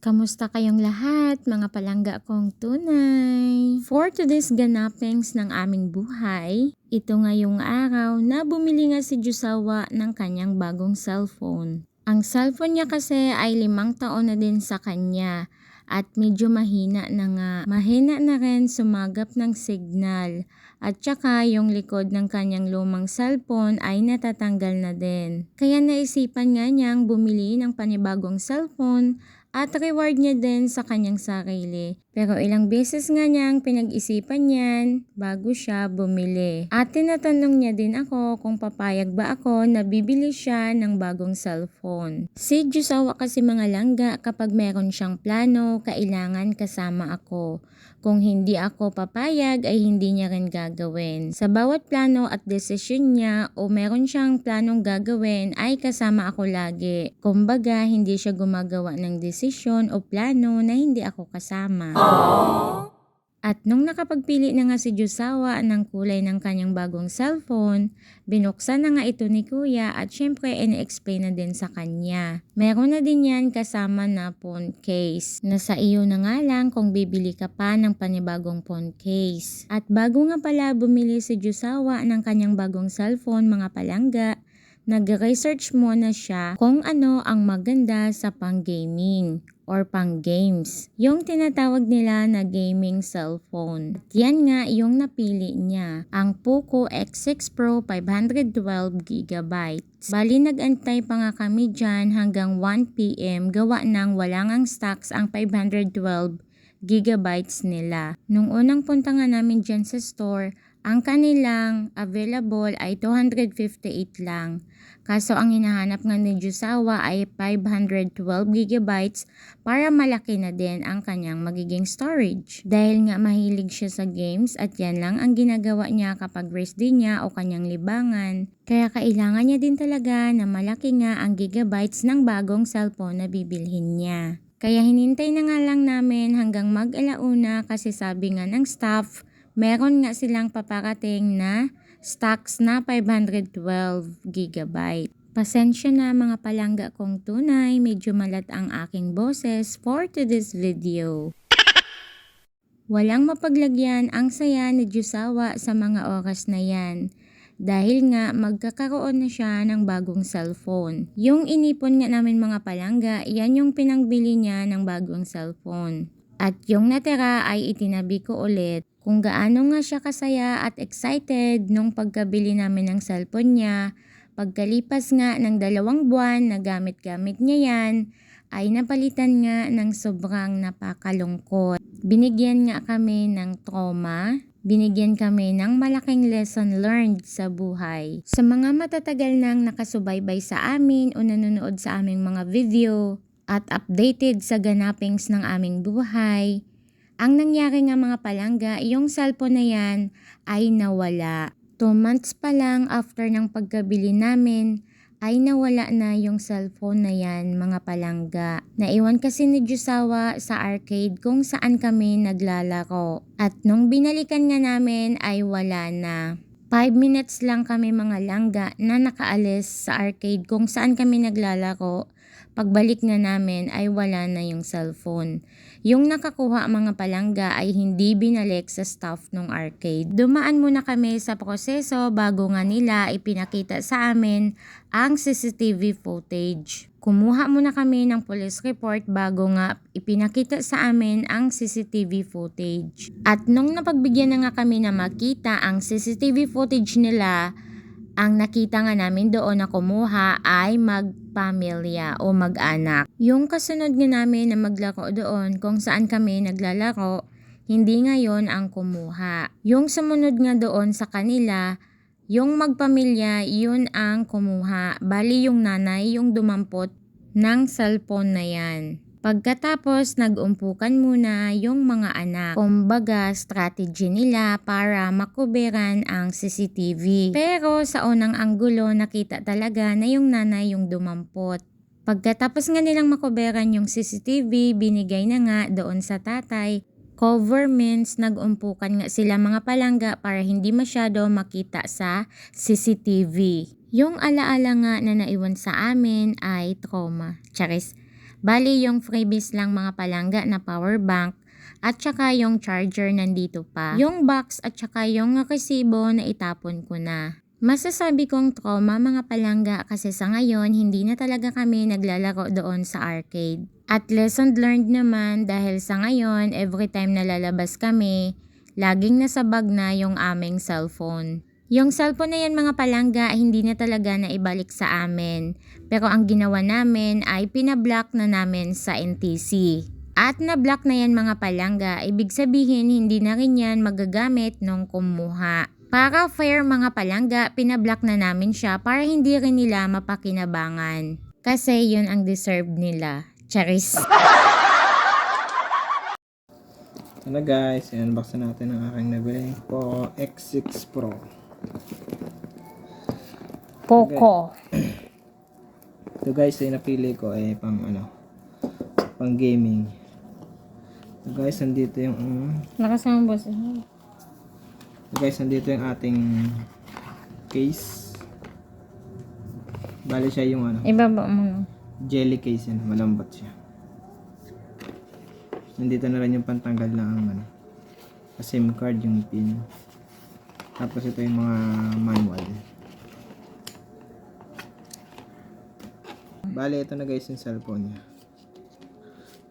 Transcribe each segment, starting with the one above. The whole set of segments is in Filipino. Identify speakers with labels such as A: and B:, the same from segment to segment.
A: Kamusta kayong lahat, mga palangga kong tunay? For today's ganapings ng aming buhay, ito ngayong araw na bumili nga si Jusawa ng kanyang bagong cellphone. Ang cellphone niya kasi ay 5 taon na din sa kanya at medyo mahina na nga. Mahina na rin sumagap ng signal at saka yung likod ng kanyang lumang cellphone ay natatanggal na din. Kaya naisipan nga niyang bumili ng panibagong cellphone at reward niya din sa kanyang sarili. Pero ilang beses nga niyang pinag-isipan yan bago siya bumili. At tinatanong niya din ako kung papayag ba ako na bibili siya ng bagong cellphone. Si Jusawa kasi mga langga, kapag meron siyang plano, kailangan kasama ako. Kung hindi ako papayag ay hindi niya rin gagawin. Sa bawat plano at desisyon niya o meron siyang planong gagawin ay kasama ako lagi. Kumbaga hindi siya gumagawa ng desisyon o plano na hindi ako kasama. At nung nakapagpili na nga si Jusawa ng kulay ng kanyang bagong cellphone, binuksan na nga ito ni Kuya at syempre ina-explain na din sa kanya. Meron na din yan kasama na phone case. Nasa iyo na nga lang kung bibili ka pa ng panibagong phone case. At bago nga pala bumili si Jusawa ng kanyang bagong cellphone, mga palangga, nag-research muna siya kung ano ang maganda sa pang-gaming or pang-games. Yung tinatawag nila na gaming cellphone. At yan nga yung napili niya, ang Poco X6 Pro 512GB. Bali nag-antay pa nga kami dyan hanggang 1 PM gawa ng wala ngang stocks ang 512GB nila. Nung unang punta nga namin dyan sa store, ang kanilang available ay 258 lang. Kaso ang hinahanap nga ni Jusawa ay 512GB para malaki na din ang kanyang magiging storage. Dahil nga mahilig siya sa games at yan lang ang ginagawa niya kapag rest day niya o kanyang libangan. Kaya kailangan niya din talaga na malaki nga ang gigabytes ng bagong cellphone na bibilhin niya. Kaya hinintay na nga lang namin hanggang mag-alauna kasi sabi nga ng staff, meron nga silang paparating na stocks na 512GB. Pasensya na mga palangga kong tunay, medyo malat ang aking boses for today's video. Walang mapaglagyan ang saya ni Jusawa sa mga oras na yan. Dahil nga magkakaroon na siya ng bagong cellphone. Yung inipon nga namin mga palangga, yan yung pinangbili niya ng bagong cellphone. At yung natira ay itinabi ko ulit kung gaano nga siya kasaya at excited nung pagkabili namin ng cellphone niya. Pagkalipas nga ng 2 buwan na gamit-gamit niya yan, ay napalitan nga ng sobrang napakalungkot. Binigyan nga kami ng trauma, binigyan kami ng malaking lesson learned sa buhay. Sa mga matatagal nang nakasubaybay sa amin o nanonood sa aming mga video, at updated sa ganapings ng aming buhay, ang nangyari nga mga palangga, yung cellphone na yan ay nawala. 2 months pa lang after ng pagkabili namin, ay nawala na yung cellphone na yan mga palangga. Naiwan kasi ni Jusawa sa arcade kung saan kami naglalaro. At nung binalikan nga namin ay wala na. 5 minutes lang kami mga langga na nakaalis sa arcade kung saan kami naglalaro. Pagbalik na namin ay wala na yung cellphone. Yung nakakuha mga palangga ay hindi binalik sa staff ng arcade. Dumaan muna kami sa proseso bago nga nila ipinakita sa amin ang CCTV footage. Kumuha muna kami ng police report bago nga ipinakita sa amin ang CCTV footage. At nung napagbigyan na nga kami na makita ang CCTV footage nila, ang nakita nga namin doon na kumuha ay magpamilya o mag-anak. Yung kasunod nga namin na maglaro doon kung saan kami naglalaro, hindi ngayon ang kumuha. Yung sumunod nga doon sa kanila, yung magpamilya, yun ang kumuha. Bali yung nanay yung dumampot ng cellphone na yan. Pagkatapos, nag-umpukan muna yung mga anak. Kumbaga, strategy nila para makuberan ang CCTV. Pero sa unang anggulo, nakita talaga na yung nanay yung dumampot. Pagkatapos nga nilang makuberan yung CCTV, binigay na nga doon sa tatay. Cover means nag-umpukan nga sila mga palangga para hindi masyado makita sa CCTV. Yung alaala nga na naiwan sa amin ay trauma. Charis. Bali yung freebies lang mga palangga na power bank at saka yung charger nandito pa. Yung box at saka yung resibo na itapon ko na. Masasabi kong trauma mga palangga kasi sa ngayon hindi na talaga kami naglalaro doon sa arcade. At lesson learned naman dahil sa ngayon every time na lalabas kami, laging nasa bag na yung aming cellphone. Yung cellphone na yan mga palangga hindi na talaga naibalik sa amin. Pero ang ginawa namin ay pinablock na namin sa NTC. At na-block na yan mga palangga, ibig sabihin hindi na rin yan magagamit nung kumuha. Para fair mga palangga, pinablock na namin siya para hindi rin nila mapakinabangan. Kasi yun ang deserve nila. Charis.
B: Ano guys, i-unbox na natin ang aking nabili po X6 Pro.
A: Poco.
B: Ito guys, ay napili ko ay pang pang gaming. Ito guys, nandito yung
A: Nakasama boss.
B: ito guys, nandito yung ating case. Bali siya yung
A: Ibaba mo.
B: jelly case yan, malambot siya. Nandito na rin yung pantanggal ng SIM card, yung pin. Tapos ito yung mga manual. Bali ito na guys yung cellphone niya.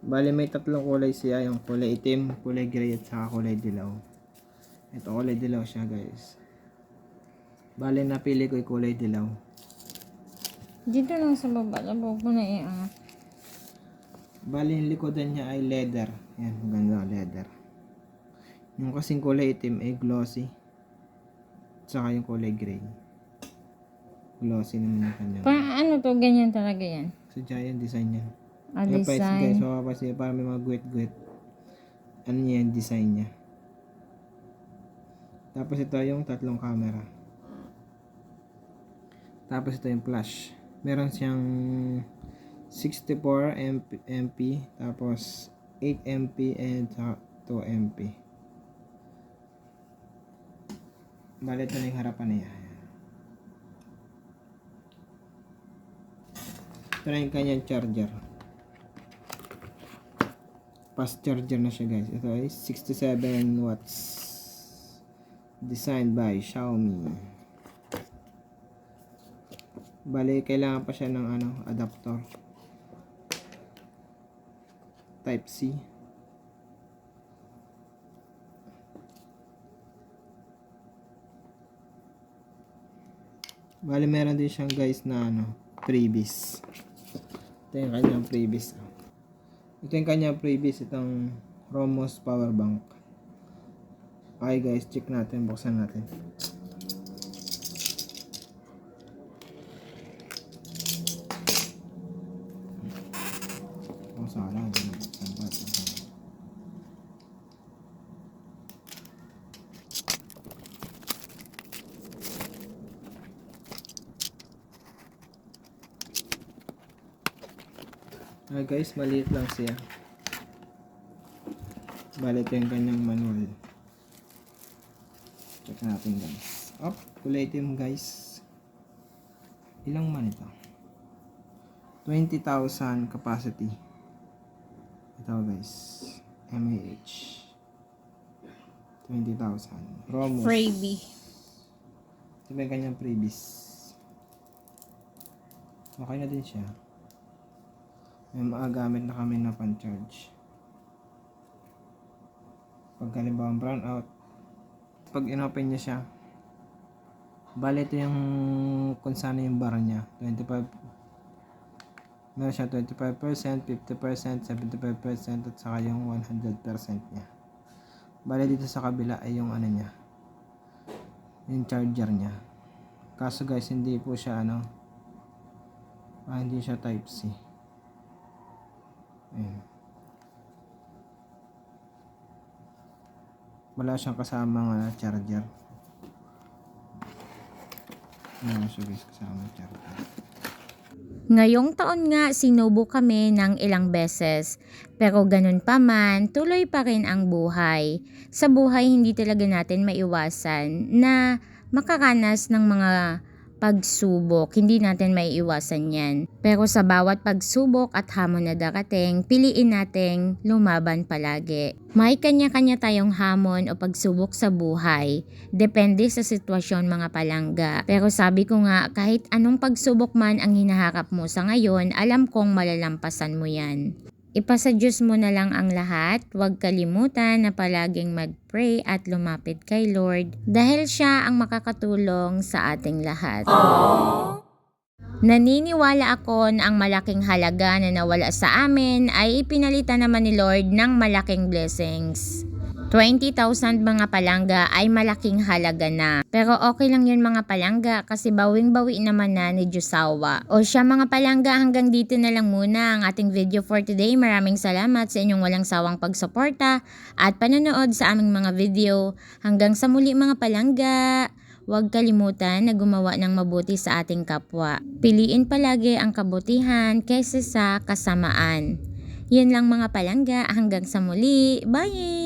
B: Bali may tatlong kulay siya, yung kulay itim, kulay gray at saka kulay dilaw. Ito kulay dilaw siya guys. Bali napili ko yung kulay dilaw.
A: Dito lang sa baba, labo ko na iangat.
B: Bali yung likodan niya ay leather. Yan, maganda leather. Yung kasing kulay itim ay glossy. Saka yung kulay gray. Glossy naman yung kanya.
A: Ano to, ganyan talaga yan.
B: Sadya yung design niya.
A: Design.
B: Guys, mapapansin para may mga guwit-guwit. Ano niya yung design niya. Tapos ito yung tatlong camera. Tapos ito yung flash. Meron siyang 64 MP, tapos 8 MP and 2 MP. Bali ito na yung harapan niya. Ito na yung kanyang charger. Fast charger na siya guys. Ito ay 67 watts. Designed by Xiaomi. Bali, kailangan pa siya ng adapter. Type C. Bali, meron din siyang guys na freebies. Ito yung kanyang freebies. Ito yung kanyang freebies. Itong Romos power bank. Okay guys, check natin. Buksan natin. Sana guys, maliit lang siya. Bali ito yung kanyang manual. Check natin guys. Kulay itim guys. Ilang man ito? 20,000 capacity. Ito guys, mAh 20,000. Romos.
A: Freebie.
B: Ito ba yung kanyang freebies? Okay na din siya. May maagamit na kami na pan-charge. Pag halimbawa brown out, pag in-open niya siya, bali ito yung kung saan yung bar niya. 25. Meron siya 25%, 50%, 75% at saka yung 100% niya. Bali dito sa kabila ay yung niya, yung charger niya. Kaso guys, hindi po siya hindi siya type C. Ayan. Wala siyang kasamang charger. Wala siya guys kasamang charger.
A: Ngayong taon nga sinubo kami ng ilang beses. Pero ganun pa man, tuloy pa rin ang buhay. Sa buhay hindi talaga natin maiwasan na makaranas ng mga pagsubok. Hindi natin maiiwasan yan. Pero sa bawat pagsubok at hamon na darating, piliin nating lumaban palagi. May kanya-kanya tayong hamon o pagsubok sa buhay. Depende sa sitwasyon mga palangga. Pero sabi ko nga, kahit anong pagsubok man ang hinaharap mo sa ngayon, alam kong malalampasan mo yan. Ipasa Diyos mo na lang ang lahat, huwag kalimutan na palaging mag-pray at lumapit kay Lord dahil siya ang makakatulong sa ating lahat. Naniniwala ako na ang malaking halaga na nawala sa amin ay ipinalitan naman ni Lord ng malaking blessings. 20,000 mga palangga ay malaking halaga na. Pero okay lang yun mga palangga kasi bawing-bawi naman na ni Diyosawa. O siya mga palangga, hanggang dito na lang muna ang ating video for today. Maraming salamat sa inyong walang sawang pagsuporta at panonood sa aming mga video. Hanggang sa muli mga palangga. Huwag kalimutan na gumawa ng mabuti sa ating kapwa. Piliin palagi ang kabutihan kaysa sa kasamaan. Yan lang mga palangga, hanggang sa muli. Bye!